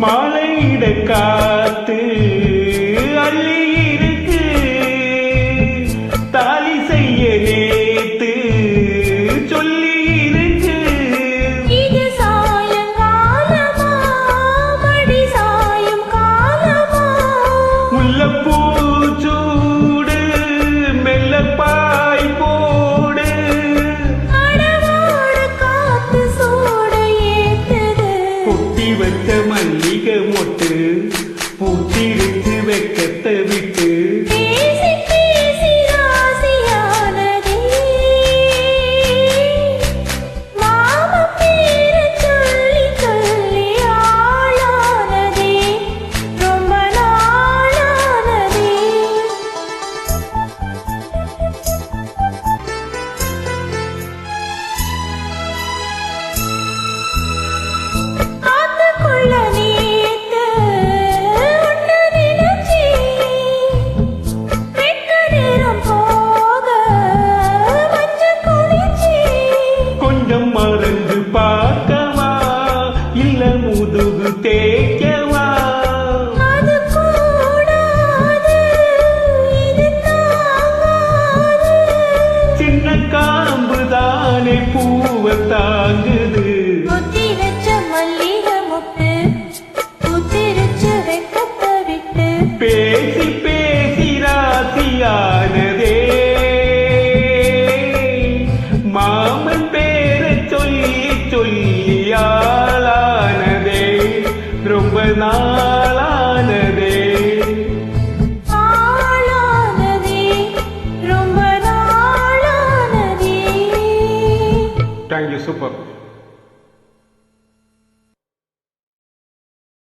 மாலையிட காத்து அள்ளி இருக்கு தாலி செய்ய நேத்து சொல்லி இருக்கு இது சாயங்காலமா மடி சாயும் காலமா முல்லப்பூ சூடு மெல்லப்பாய் போடு அடவோடு காத்து சூடு ஏத்துது கொட்டி வச்ச மல்லிகை மொட்டு பூத்திருச்சு வெக்கத்தை விட்டு பேசி பேசி ராசியானதே மாமா பேரு சொல்லி சொல்லி ஆளானதே ரொம்ப நாளானதே காத்துக்குள்ள நேத்து உன்னை நினைச்சேன் வெக்க நேரம் போக மஞ்சள் குளிச்சேன் கொஞ்சம் மறந்து பார்க்கவா இல்ல முதுகு தேய்க்கவா அது கூடாது இது தாங்காது சின்ன காம்பு தானே பூவை தாங்குது கொத்தி வச்ச மல்லிகை மொட்டு புத்திரிச்சு வெக்கத்தை விட்டு பேசி பேசி ராசியானதே மாமன் பேரை சொல்லி சொல்லி ஆளானதே ரொம்ப நாளானதே ஆளானதே ரொம்ப நாளானதே தேங்க்யூ சூப்பர்